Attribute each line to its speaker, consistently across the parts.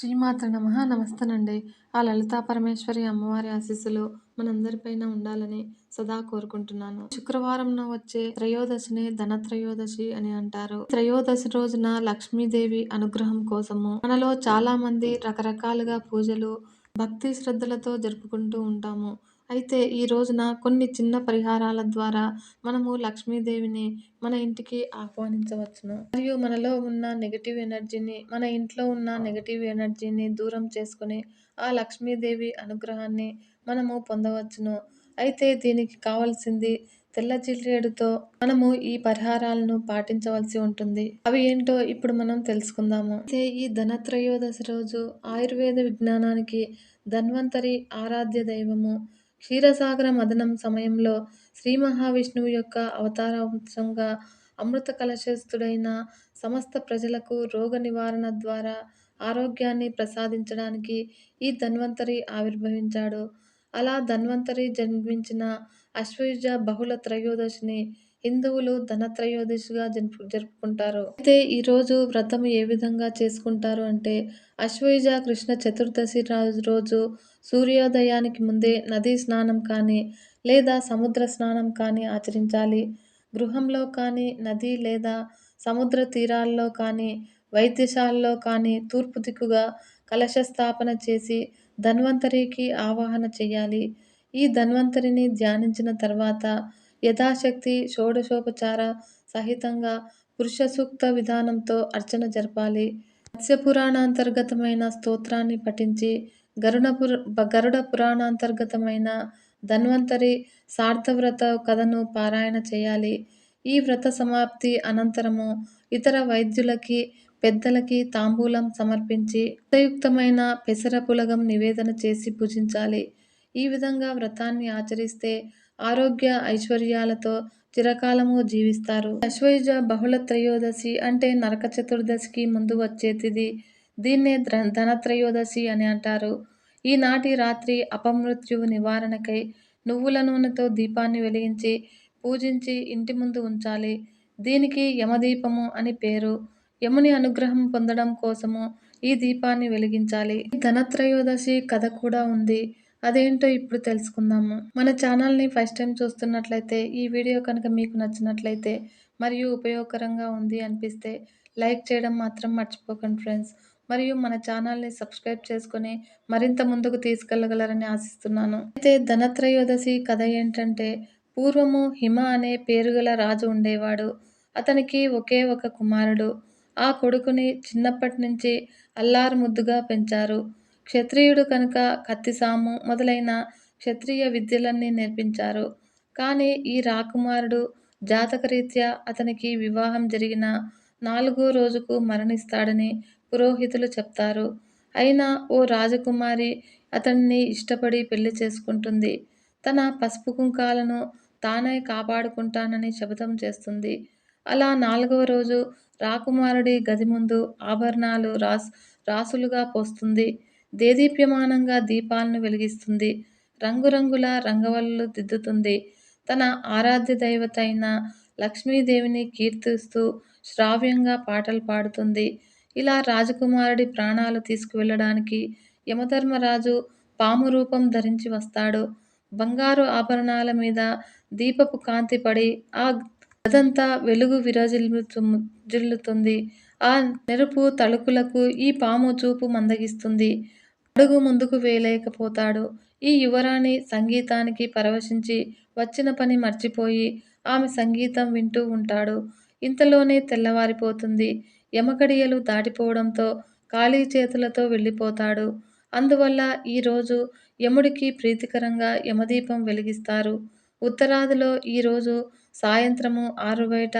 Speaker 1: శ్రీమాత్ర నమః. నమస్తేనండి. ఆ లలితా పరమేశ్వరి అమ్మవారి ఆశీస్సులు మనందరిపైన ఉండాలని సదా కోరుకుంటున్నాను. శుక్రవారంన వచ్చే త్రయోదశిని ధనత్రయోదశి అని అంటారు. త్రయోదశి రోజున లక్ష్మీదేవి అనుగ్రహం కోసము మనలో చాలా మంది రకరకాలుగా పూజలు, భక్తి శ్రద్ధలతో జరుపుకుంటూ ఉంటాము. అయితే ఈ రోజున కొన్ని చిన్న పరిహారాల ద్వారా మనము లక్ష్మీదేవిని మన ఇంటికి ఆహ్వానించవచ్చును. మరియు మనలో ఉన్న నెగెటివ్ ఎనర్జీని, మన ఇంట్లో ఉన్న నెగెటివ్ ఎనర్జీని దూరం చేసుకొని ఆ లక్ష్మీదేవి అనుగ్రహాన్ని మనము పొందవచ్చును. అయితే దీనికి కావాల్సింది తెల్ల జిల్లేడుతో మనము ఈ పరిహారాలను పాటించవలసి ఉంటుంది. అవి ఏంటో ఇప్పుడు మనం తెలుసుకుందాము. అయితే ఈ ధనత్రయోదశి రోజు ఆయుర్వేద విజ్ఞానానికి ధన్వంతరి ఆరాధ్య దైవము. క్షీరసాగర మథనం సమయంలో శ్రీ మహావిష్ణువు యొక్క అవతారాంశంగా అమృత కలశస్థుడైన సమస్త ప్రజలకు రోగ నివారణ ద్వారా ఆరోగ్యాన్ని ప్రసాదించడానికి ఈ ధన్వంతరి ఆవిర్భవించాడు. అలా ధన్వంతరి జన్మించిన అశ్వయుజ బహుళ త్రయోదశిని హిందువులు ధనత్రయోదశిగా జరుపుకుంటారు. అయితే ఈరోజు వ్రతం ఏ విధంగా చేసుకుంటారు అంటే అశ్వయుజ కృష్ణ చతుర్దశి రోజు సూర్యోదయానికి ముందే నదీ స్నానం కానీ లేదా సముద్ర స్నానం కానీ ఆచరించాలి. గృహంలో కానీ నది లేదా సముద్ర తీరాల్లో కానీ వైద్యశాలలో కానీ తూర్పు దిక్కుగా కలశ స్థాపన చేసి ధన్వంతరికి ఆవాహన చేయాలి. ఈ ధన్వంతరిని ధ్యానించిన తర్వాత యథాశక్తి షోడశోపచార సహితంగా పురుష సూక్త విధానంతో అర్చన జరపాలి. మత్స్య పురాణాంతర్గతమైన స్తోత్రాన్ని పఠించి గరుడ పురాణాంతర్గతమైన ధన్వంతరి సార్థవ్రత కథను పారాయణ చేయాలి. ఈ వ్రత సమాప్తి అనంతరము ఇతర వైద్యులకి, పెద్దలకి తాంబూలం సమర్పించి యుక్తమైన పెసర పులగం నివేదన చేసి పూజించాలి. ఈ విధంగా వ్రతాన్ని ఆచరిస్తే ఆరోగ్య ఐశ్వర్యాలతో చిరకాలము జీవిస్తారు. అశ్వయుజ బహుళ త్రయోదశి అంటే నరక చతుర్దశికి ముందు వచ్చే తిథి. దీన్నే ధనత్రయోదశి అని అంటారు. ఈనాటి రాత్రి అపమృత్యువు నివారణకై నువ్వుల నూనెతో దీపాన్ని వెలిగించి పూజించి ఇంటి ముందు ఉంచాలి. దీనికి యమదీపము అని పేరు. యముని అనుగ్రహం పొందడం కోసము ఈ దీపాన్ని వెలిగించాలి. ధనత్రయోదశి కథ కూడా ఉంది. అదేంటో ఇప్పుడు తెలుసుకుందాము. మన ఛానల్ని ఫస్ట్ టైం చూస్తున్నట్లయితే ఈ వీడియో కనుక మీకు నచ్చినట్లయితే మరియు ఉపయోగకరంగా ఉంది అనిపిస్తే లైక్ చేయడం మాత్రం మర్చిపోకండి ఫ్రెండ్స్. మరియు మన ఛానల్ని సబ్స్క్రైబ్ చేసుకొని మరింత ముందుకు తీసుకెళ్లగలరని ఆశిస్తున్నాను. అయితే ధనత్రయోదశి కథ ఏంటంటే పూర్వము హిమ అనే పేరుగల రాజు ఉండేవాడు. అతనికి ఒకే ఒక కుమారుడు. ఆ కొడుకుని చిన్నప్పటి నుంచి అల్లారు ముద్దుగా పెంచారు. క్షత్రియుడు కనుక కత్తిసాము మొదలైన క్షత్రియ విద్యలన్నీ నేర్పించారు. కానీ ఈ రాకుమారుడు జాతకరీత్యా అతనికి వివాహం జరిగిన 4వ రోజుకు మరణిస్తాడని పురోహితులు చెప్తారు. అయినా ఓ రాజకుమారి అతన్ని ఇష్టపడి పెళ్లి చేసుకుంటుంది. తన పసుపు కుంకాలను తానే కాపాడుకుంటానని శపథం చేస్తుంది. అలా 4వ రోజు రాకుమారుడి గది ముందు ఆభరణాలు రాసులుగా పోస్తుంది. దేదీప్యమానంగా దీపాలను వెలిగిస్తుంది. రంగురంగుల రంగవల్లులు దిద్దుతుంది. తన ఆరాధ్య దైవత అయిన లక్ష్మీదేవిని కీర్తిస్తూ శ్రావ్యంగా పాటలు పాడుతుంది. ఇలా రాజకుమారుడి ప్రాణాలు తీసుకువెళ్ళడానికి యమధర్మరాజు పాము రూపం ధరించి వస్తాడు. బంగారు ఆభరణాల మీద దీపపు కాంతి పడి ఆ గదంతా వెలుగు విరజిల్లుతుంది. ఆ నెరుపు తళుకులకు ఈ పాము చూపు మందగిస్తుంది. అడుగు ముందుకు వేయలేకపోతాడు. ఈ యువరాణి సంగీతానికి పరవశించి వచ్చిన పని మర్చిపోయి ఆమె సంగీతం వింటూ ఉంటాడు. ఇంతలోనే తెల్లవారిపోతుంది. యమగడియలు దాటిపోవడంతో ఖాళీ చేతులతో వెళ్ళిపోతాడు. అందువల్ల ఈరోజు యముడికి ప్రీతికరంగా యమదీపం వెలిగిస్తారు. ఉత్తరాదిలో ఈరోజు సాయంత్రము 6 బయట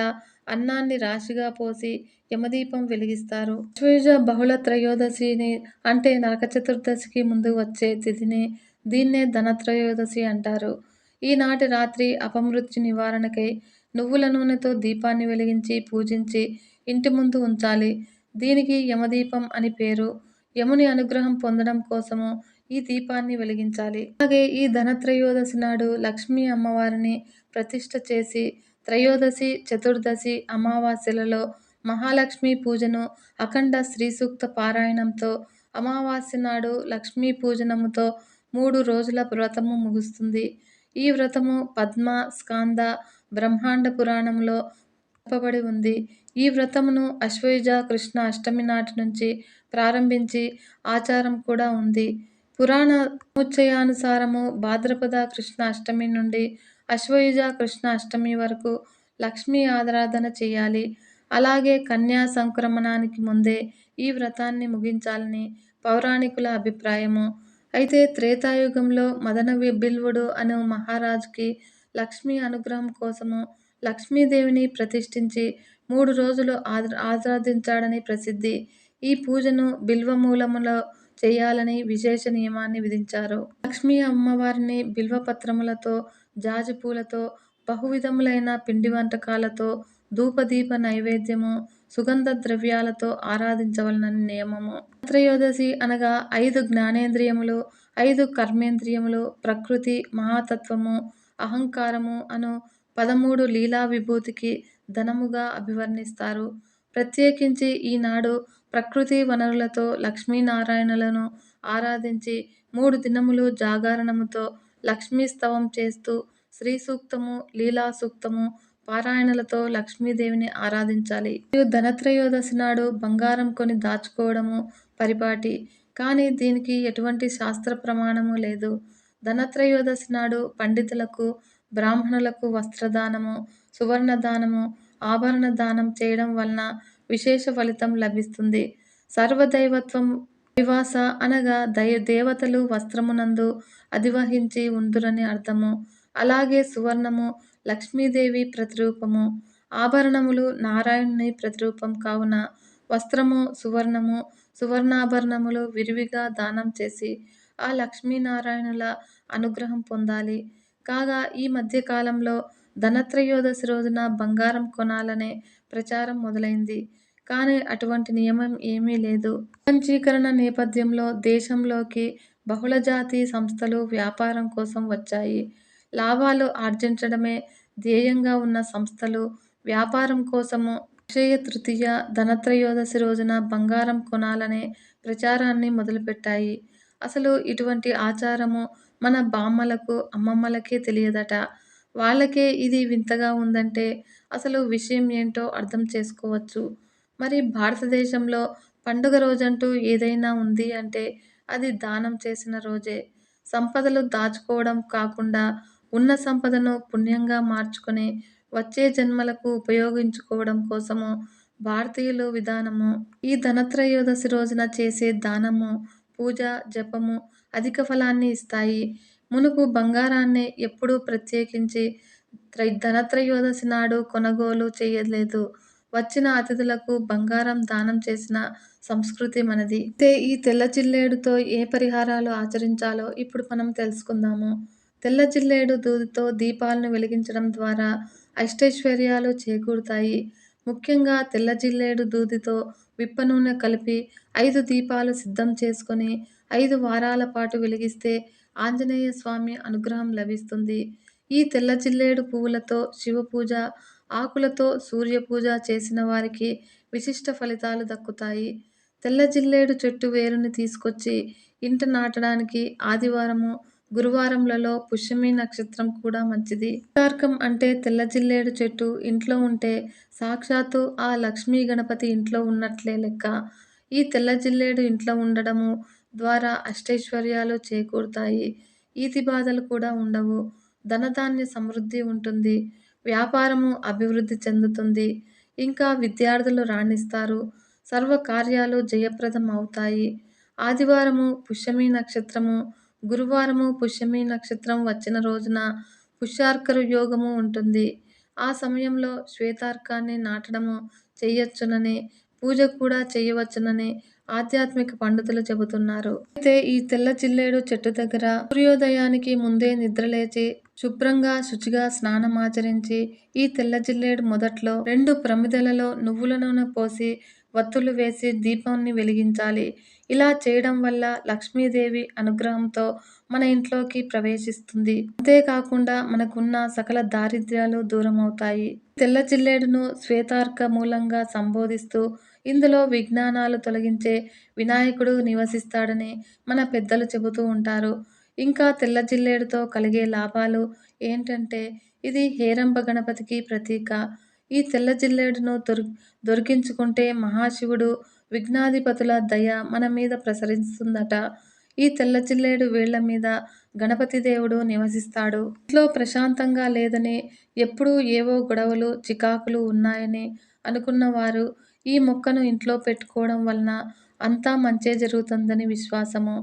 Speaker 1: అన్నాన్ని రాశిగా పోసి యమదీపం వెలిగిస్తారు. అశ్వయుజ బహుళ త్రయోదశిని అంటే నరక చతుర్దశికి ముందు వచ్చే తిథిని దీన్నే ధనత్రయోదశి అంటారు. ఈనాటి రాత్రి అపమృత్యు నివారణకై నువ్వుల నూనెతో దీపాన్ని వెలిగించి పూజించి ఇంటి ముందు ఉంచాలి. దీనికి యమదీపం అని పేరు. యముని అనుగ్రహం పొందడం కోసము ఈ దీపాన్ని వెలిగించాలి. అలాగే ఈ ధనత్రయోదశి నాడు లక్ష్మీ అమ్మవారిని ప్రతిష్ఠ చేసి త్రయోదశి, చతుర్దశి, అమావాస్యలలో మహాలక్ష్మి పూజను అఖండ శ్రీ సూక్త పారాయణంతో అమావాస్య నాడు లక్ష్మీ పూజనముతో 3 రోజుల వ్రతము ముగుస్తుంది. ఈ వ్రతము పద్మ, స్కాంద, బ్రహ్మాండ పురాణంలో చెప్పబడి ఉంది. ఈ వ్రతమును ఆశ్వయుజ కృష్ణ అష్టమి నాటి నుంచి ప్రారంభించి ఆచారం కూడా ఉంది. పురాణ సముచ్చయానుసారము భాద్రపద కృష్ణ అష్టమి నుండి ఆశ్వయుజ కృష్ణ అష్టమి వరకు లక్ష్మీ ఆరాధన చేయాలి. అలాగే కన్యా సంక్రమణానికి ముందే ఈ వ్రతాన్ని ముగించాలని పౌరాణికుల అభిప్రాయము. అయితే త్రేతాయుగంలో మదన బిల్వుడు అను మహారాజుకి లక్ష్మీ అనుగ్రహం కోసము లక్ష్మీదేవిని ప్రతిష్ఠించి 3 రోజులు ఆరాధించాడని ప్రసిద్ధి. ఈ పూజను బిల్వమూలములో చేయాలని విశేష నియమాన్ని విధించారు. లక్ష్మీ అమ్మవారిని బిల్వపత్రములతో, జాజిపూలతో, బహువిధములైన పిండి వంటకాలతో, ధూపదీప నైవేద్యము, సుగంధ ద్రవ్యాలతో ఆరాధించవలనని నియమము. త్రయోదశి అనగా 5 జ్ఞానేంద్రియములు, 5 కర్మేంద్రియములు, ప్రకృతి, మహాతత్వము, అహంకారము అను 13 లీలా విభూతికి ధనముగా అభివర్ణిస్తారు. ప్రత్యేకించి ఈనాడు ప్రకృతి వనరులతో లక్ష్మీనారాయణులను ఆరాధించి 3 దినములు జాగరణముతో లక్ష్మీ స్తవం చేస్తూ శ్రీ సూక్తము, లీలా సూక్తము పారాయణలతో లక్ష్మీదేవిని ఆరాధించాలి. మరియు ధనత్రయోదశి నాడు బంగారం కొని దాచుకోవడము పరిపాటి. కానీ దీనికి ఎటువంటి శాస్త్ర ప్రమాణము లేదు. ధనత్రయోదశి నాడు పండితులకు, బ్రాహ్మణులకు వస్త్రదానము, సువర్ణదానము, ఆభరణ దానం చేయడం వలన విశేష ఫలితం లభిస్తుంది. సర్వదైవత్వం వివాస అనగా దేవతలు వస్త్రమునందు అధివహించి ఉందురని అర్థము. అలాగే సువర్ణము లక్ష్మీదేవి ప్రతిరూపము, ఆభరణములు నారాయణుని ప్రతిరూపం కావున వస్త్రము, సువర్ణము, సువర్ణాభరణములు విరివిగా దానం చేసి ఆ లక్ష్మీనారాయణుల అనుగ్రహం పొందాలి. కాగా ఈ మధ్యకాలంలో ధనత్రయోదశి రోజున బంగారం కొనాలనే ప్రచారం మొదలైంది. కానీ అటువంటి నియమం ఏమీ లేదు. ప్రపంచీకరణ నేపథ్యంలో దేశంలోకి బహుళజాతి సంస్థలు వ్యాపారం కోసం వచ్చాయి. లాభాలు ఆర్జించడమే ధ్యేయంగా ఉన్న సంస్థలు వ్యాపారం కోసము అక్షయ తృతీయ, ధనత్రయోదశి రోజున బంగారం కొనాలనే ప్రచారాన్ని మొదలుపెట్టాయి. అసలు ఇటువంటి ఆచారము మన బామ్మలకు, అమ్మమ్మలకే తెలియదట. వాళ్ళకే ఇది వింతగా ఉందంటే అసలు విషయం ఏంటో అర్థం చేసుకోవచ్చు. మరి భారతదేశంలో పండుగ రోజంటూ ఏదైనా ఉంది అంటే అది దానం చేసిన రోజే. సంపదలు దాచుకోవడం కాకుండా ఉన్న సంపదను పుణ్యంగా మార్చుకొని వచ్చే జన్మలకు ఉపయోగించుకోవడం కోసము భారతీయుల విధానము. ఈ ధనత్రయోదశి రోజున చేసే దానము, పూజ, జపము అధిక ఫలాన్ని ఇస్తాయి. మునుపు బంగారాన్ని ఎప్పుడూ ప్రత్యేకించి ధనత్రయోదశి నాడు కొనుగోలు చేయలేదు. వచ్చిన అతిథులకు బంగారం దానం చేసిన సంస్కృతి మనది. అయితే ఈ తెల్ల జిల్లేడుతో ఏ పరిహారాలు ఆచరించాలో ఇప్పుడు మనం తెలుసుకుందాము. తెల్ల జిల్లేడు దూదితో దీపాలను వెలిగించడం ద్వారా అష్టైశ్వర్యాలు చేకూరుతాయి. ముఖ్యంగా తెల్ల జిల్లేడు దూదితో విప్ప నూనె కలిపి 5 దీపాలు సిద్ధం చేసుకొని 5 వారాల పాటు వెలిగిస్తే ఆంజనేయ స్వామి అనుగ్రహం లభిస్తుంది. ఈ తెల్ల జిల్లేడు పువ్వులతో శివపూజ, ఆకులతో సూర్యపూజ చేసిన వారికి విశిష్ట ఫలితాలు దక్కుతాయి. తెల్ల జిల్లేడు చెట్టు వేరుని తీసుకొచ్చి ఇంట నాటడానికి ఆదివారము, గురువారంలలో పుష్యమి నక్షత్రం కూడా మంచిది. పుష్యార్కం అంటే తెల్ల జిల్లేడు చెట్టు ఇంట్లో ఉంటే సాక్షాత్తు ఆ లక్ష్మీ గణపతి ఇంట్లో ఉన్నట్లే లెక్క. ఈ తెల్ల జిల్లేడు ఇంట్లో ఉండడము ద్వారా అష్టైశ్వర్యాలు చేకూరుతాయి. ఈతి బాధలు కూడా ఉండవు. ధనధాన్య సమృద్ధి ఉంటుంది. వ్యాపారము అభివృద్ధి చెందుతుంది. ఇంకా విద్యార్థులు రాణిస్తారు. సర్వ కార్యాలు జయప్రదం అవుతాయి. ఆదివారము పుష్యమి నక్షత్రము, గురువారము పుష్యమి నక్షత్రం వచ్చిన రోజున పుష్యార్కరు యోగము ఉంటుంది. ఆ సమయంలో శ్వేతార్కాన్ని నాటడము చెయ్యొచ్చునని, పూజ కూడా చేయవచ్చునని ఆధ్యాత్మిక పండితులు చెబుతున్నారు. అయితే ఈ తెల్ల జిల్లేడు చెట్టు దగ్గర సూర్యోదయానికి ముందే నిద్రలేచి శుభ్రంగా శుచిగా స్నానమాచరించి ఈ తెల్ల జిల్లేడు మొదట్లో 2 ప్రమిదలలో నువ్వుల నూనె పోసి వత్తులు వేసి దీపాన్ని వెలిగించాలి. ఇలా చేయడం వల్ల లక్ష్మీదేవి అనుగ్రహంతో మన ఇంట్లోకి ప్రవేశిస్తుంది. అంతేకాకుండా మనకున్న సకల దారిద్ర్యాలు దూరమవుతాయి. తెల్ల జిల్లేడును శ్వేతార్క మూలంగా సంబోధిస్తూ ఇందులో విజ్ఞానాలు తొలగించే వినాయకుడు నివసిస్తాడని మన పెద్దలు చెబుతూ ఉంటారు. ఇంకా తెల్ల జిల్లేడుతో కలిగే లాభాలు ఏంటంటే ఇది హేరంబ గణపతికి ప్రతీక. ఈ తెల్ల జిల్లేడును దొరికించుకుంటే మహాశివుడు విఘ్నాధిపతుల దయ మన మీద ప్రసరిస్తుందట. ఈ తెల్ల జిల్లేడు వేళ్ల మీద గణపతి దేవుడు నివసిస్తాడు. ఇంట్లో ప్రశాంతంగా లేదని, ఎప్పుడూ ఏవో గొడవలు, చికాకులు ఉన్నాయని అనుకున్నవారు ఈ మొక్కను ఇంట్లో పెట్టుకోవడం వలన అంతా మంచే జరుగుతుందని విశ్వాసము.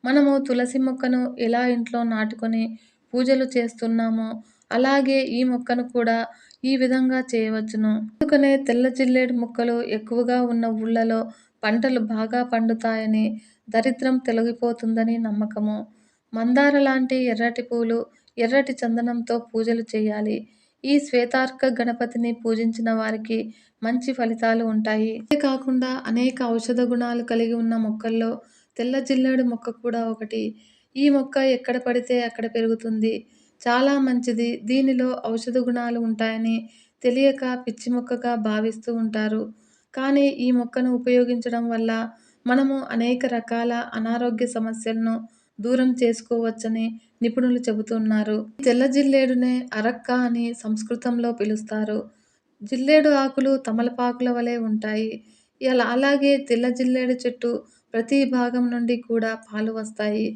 Speaker 1: మనము తులసి మొక్కను ఎలా ఇంట్లో నాటుకొని పూజలు చేస్తున్నామో అలాగే ఈ మొక్కను కూడా ఈ విధంగా చేయవచ్చును. అందుకనే తెల్ల జిల్లేడు మొక్కలు ఎక్కువగా ఉన్న ఊళ్ళలో పంటలు బాగా పండుతాయని, దరిద్రం తొలగిపోతుందని నమ్మకము. మందార లాంటి ఎర్రటి పూలు, ఎర్రటి చందనంతో పూజలు చేయాలి. ఈ శ్వేతార్క గణపతిని పూజించిన వారికి మంచి ఫలితాలు ఉంటాయి. అంతేకాకుండా అనేక ఔషధ గుణాలు కలిగి ఉన్న మొక్కల్లో తెల్ల జిల్లేడు మొక్క కూడా ఒకటి. ఈ మొక్క ఎక్కడ పడితే అక్కడ పెరుగుతుంది. చాలా మంచిది. దీనిలో ఔషధ గుణాలు ఉంటాయని తెలియక పిచ్చి మొక్కగా భావిస్తూ ఉంటారు. కానీ ఈ మొక్కను ఉపయోగించడం వల్ల మనము అనేక రకాల అనారోగ్య సమస్యలను దూరం చేసుకోవచ్చని నిపుణులు చెబుతున్నారు. తెల్ల జిల్లేడునే అరక్క అని సంస్కృతంలో పిలుస్తారు. జిల్లేడు ఆకులు తమలపాకుల వలె ఉంటాయి. అలాగే తెల్ల జిల్లేడు చెట్టు ప్రతి భాగం నుండి కూడా పాలు వస్తాయి.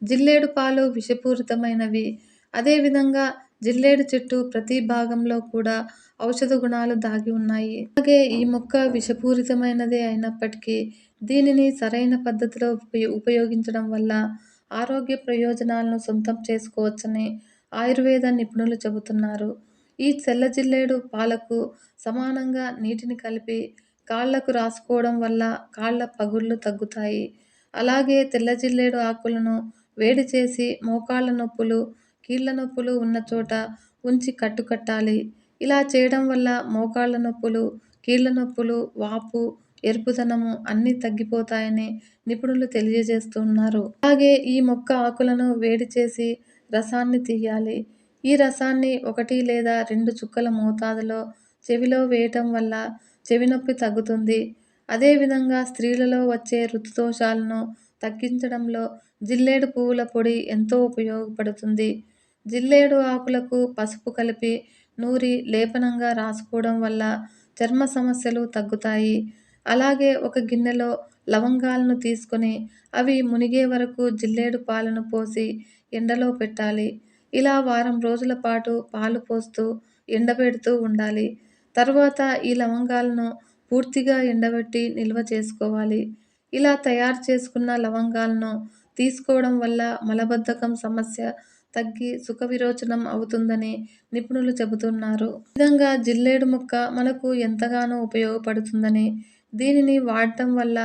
Speaker 1: జిల్లేడు పాలు విషపూరితమైనవి. అదేవిధంగా జిల్లేడు చెట్టు ప్రతి భాగంలో కూడా ఔషధ గుణాలు దాగి ఉన్నాయి. అలాగే ఈ మొక్క విషపూరితమైనదే అయినప్పటికీ దీనిని సరైన పద్ధతిలో ఉపయోగించడం వల్ల ఆరోగ్య ప్రయోజనాలను సొంతం చేసుకోవచ్చని ఆయుర్వేద నిపుణులు చెబుతున్నారు. ఈ తెల్ల జిల్లేడు పాలకు సమానంగా నీటిని కలిపి కాళ్లకు రాసుకోవడం వల్ల కాళ్ల పగుళ్లు తగ్గుతాయి. అలాగే తెల్ల జిల్లేడు ఆకులను వేడి చేసి మోకాళ్ల నొప్పులు, కీళ్ల నొప్పులు ఉన్న చోట ఉంచి కట్టాలి. ఇలా చేయడం వల్ల మోకాళ్ల నొప్పులు, కీళ్ల నొప్పులు, వాపు, ఎరుపుదనము అన్నీ తగ్గిపోతాయని నిపుణులు తెలియజేస్తున్నారు. అలాగే ఈ మొక్క ఆకులను వేడి చేసి రసాన్ని తీయాలి. ఈ రసాన్ని 1 లేదా 2 చుక్కల మోతాదులో చెవిలో వేయటం వల్ల చెవి నొప్పి తగ్గుతుంది. అదేవిధంగా స్త్రీలలో వచ్చే ఋతుదోషాలను తగ్గించడంలో జిల్లేడు పువ్వుల పొడి ఎంతో ఉపయోగపడుతుంది. జిల్లేడు ఆకులకు పసుపు కలిపి నూరి లేపనంగా రాసుకోవడం వల్ల చర్మ సమస్యలు తగ్గుతాయి. అలాగే ఒక గిన్నెలో లవంగాలను తీసుకొని అవి మునిగే వరకు జిల్లేడు పాలను పోసి ఎండలో పెట్టాలి. ఇలా వారం రోజుల పాటు పాలు పోస్తూ ఎండబెడుతూ ఉండాలి. తరువాత ఈ లవంగాలను పూర్తిగా ఎండబెట్టి నిల్వ చేసుకోవాలి. ఇలా తయారు చేసుకున్న లవంగాలను తీసుకోవడం వల్ల మలబద్ధకం సమస్య తగ్గి సుఖ విరోచనం అవుతుందని నిపుణులు చెబుతున్నారు. ఈ విధంగా జిల్లేడు మొక్క మనకు ఎంతగానో ఉపయోగపడుతుందని, దీనిని వాడటం వల్ల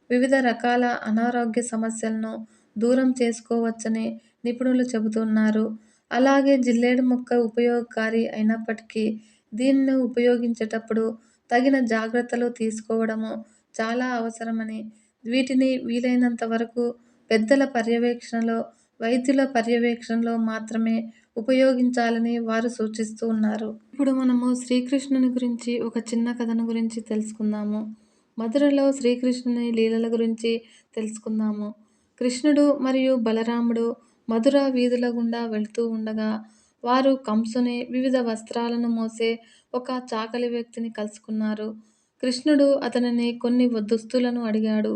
Speaker 1: వివిధ రకాల అనారోగ్య సమస్యలను దూరం చేసుకోవచ్చని నిపుణులు చెబుతున్నారు. అలాగే జిల్లేడు మొక్క ఉపయోగకారి అయినప్పటికీ దీనిని ఉపయోగించేటప్పుడు తగిన జాగ్రత్తలు తీసుకోవడము చాలా అవసరమని, వీటిని వీలైనంత వరకు పెద్దల పర్యవేక్షణలో, వైద్యుల పర్యవేక్షణలో మాత్రమే ఉపయోగించాలని వారు సూచిస్తూ ఉన్నారు. ఇప్పుడు మనము శ్రీకృష్ణుని గురించి ఒక చిన్న కథను గురించి తెలుసుకుందాము. మధురలో శ్రీకృష్ణుని లీలల గురించి తెలుసుకుందాము. కృష్ణుడు మరియు బలరాముడు మధుర వీధుల గుండా వెళుతూ ఉండగా వారు కంసుని వివిధ వస్త్రాలను మోసే ఒక చాకలి వ్యక్తిని కలుసుకున్నారు. కృష్ణుడు అతనిని కొన్ని దుస్తులను అడిగాడు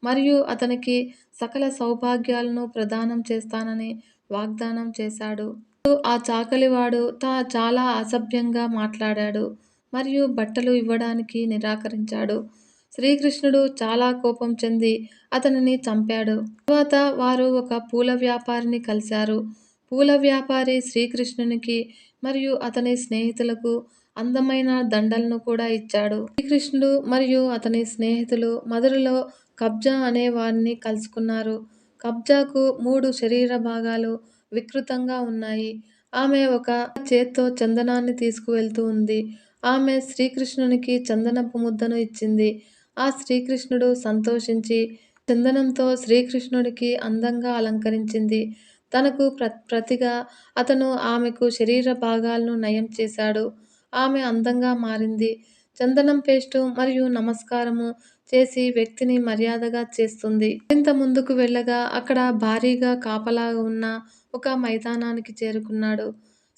Speaker 1: మరియు అతనికి సకల సౌభాగ్యాలను ప్రదానం చేస్తానని వాగ్దానం చేశాడు. ఆ చాకలివాడు చాలా అసభ్యంగా మాట్లాడాడు మరియు బట్టలు ఇవ్వడానికి నిరాకరించాడు. శ్రీకృష్ణుడు చాలా కోపం చెంది అతనిని చంపాడు. తర్వాత వారు ఒక పూల వ్యాపారిని కలిశారు. పూల వ్యాపారి శ్రీకృష్ణునికి మరియు అతని స్నేహితులకు అందమైన దండలను కూడా ఇచ్చాడు. శ్రీకృష్ణుడు మరియు అతని స్నేహితులు మధురలో కబ్జా అనే వారిని కలుసుకున్నారు. కబ్జాకు 3 శరీర భాగాలు వికృతంగా ఉన్నాయి. ఆమె ఒక చేత్తో చందనాన్ని తీసుకువెళ్తూ ఉంది. ఆమె శ్రీకృష్ణునికి చందనపు ముద్దను ఇచ్చింది. ఆ శ్రీకృష్ణుడు సంతోషించి చందనంతో శ్రీకృష్ణుడికి అందంగా అలంకరించింది. తనకు ప్రతిగా అతను ఆమెకు శరీర భాగాలను నయం చేశాడు. ఆమె అందంగా మారింది. చందనం పేస్టు మరియు నమస్కారము చేసి వ్యక్తిని మర్యాదగా చేస్తుంది. మరింత ముందుకు వెళ్ళగా అక్కడ భారీగా కాపలా ఉన్న ఒక మైదానానికి చేరుకున్నాడు.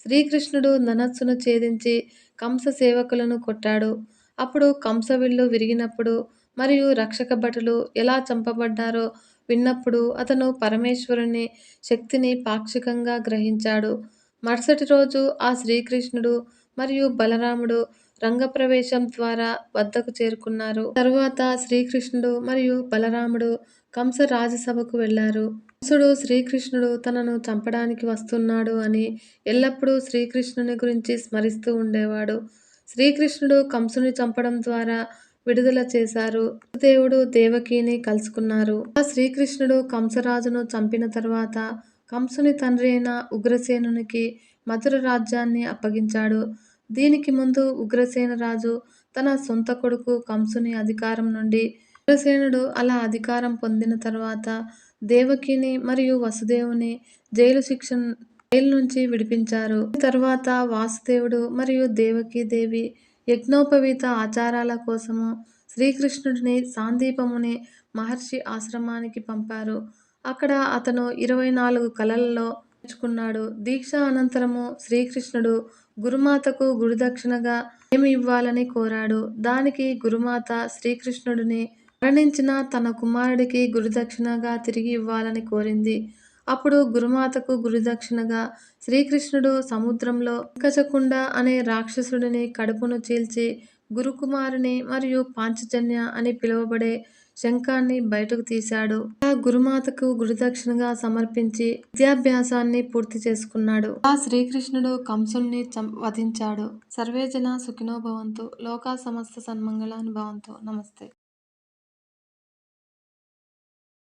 Speaker 1: శ్రీకృష్ణుడు ధనస్సును ఛేదించి కంస సేవకులను కొట్టాడు. అప్పుడు కంస విల్లు విరిగినప్పుడు మరియు రక్షక భటులు ఎలా చంపబడ్డారో విన్నప్పుడు అతను పరమేశ్వరుని శక్తిని పాక్షికంగా గ్రహించాడు. మరుసటి రోజు ఆ శ్రీకృష్ణుడు మరియు బలరాముడు రంగప్రవేశం ద్వారా వద్దకు చేరుకున్నారు. తరువాత శ్రీకృష్ణుడు మరియు బలరాముడు కంస రాజసభకు వెళ్లారు. కంసుడు శ్రీకృష్ణుడు తనను చంపడానికి వస్తున్నాడు అని ఎల్లప్పుడూ శ్రీకృష్ణుని గురించి స్మరిస్తూ ఉండేవాడు. శ్రీకృష్ణుడు కంసుని చంపడం ద్వారా విడుదల చేశారు. వసుదేవుడు దేవకిని కలుసుకున్నారు. ఆ శ్రీకృష్ణుడు కంసరాజును చంపిన తర్వాత కంసుని తండ్రి అయిన ఉగ్రసేనునికి మధుర రాజ్యాన్ని అప్పగించాడు. దీనికి ముందు ఉగ్రసేన రాజు తన సొంత కొడుకు కంసుని అధికారం నుండి, ఉగ్రసేనుడు అలా అధికారం పొందిన తర్వాత దేవకిని మరియు వసుదేవుని జైలు నుంచి విడిపించారు. తర్వాత వాసుదేవుడు మరియు దేవకీదేవి యజ్ఞోపవీత ఆచారాల కోసము శ్రీకృష్ణుడిని సాందీపముని మహర్షి ఆశ్రమానికి పంపారు. అక్కడ అతను 24 కళలలో నేర్చుకున్నాడు. దీక్ష అనంతరము శ్రీకృష్ణుడు గురుమాతకు గురుదక్షిణగా ఏమి ఇవ్వాలని కోరాడు. దానికి గురుమాత శ్రీకృష్ణుడిని మరణించిన తన కుమారుడికి గురుదక్షిణగా తిరిగి ఇవ్వాలని కోరింది. అప్పుడు గురుమాతకు గురుదక్షిణగా శ్రీకృష్ణుడు సముద్రంలో పంకజకుండ అనే రాక్షసుడిని కడుపును చీల్చి గురుకుమారుని మరియు పాంచజన్య అని పిలువబడే శంఖాన్ని బయటకు తీశాడు. ఆ గురుమాతకు గురుదక్షిణగా సమర్పించి విద్యాభ్యాసాన్ని పూర్తి చేసుకున్నాడు. ఆ శ్రీకృష్ణుడు కంసుని వధించాడు. సర్వే జన సుఖినో భవంతు. లోకా సమస్త సన్మంగళాని భవంతు. నమస్తే.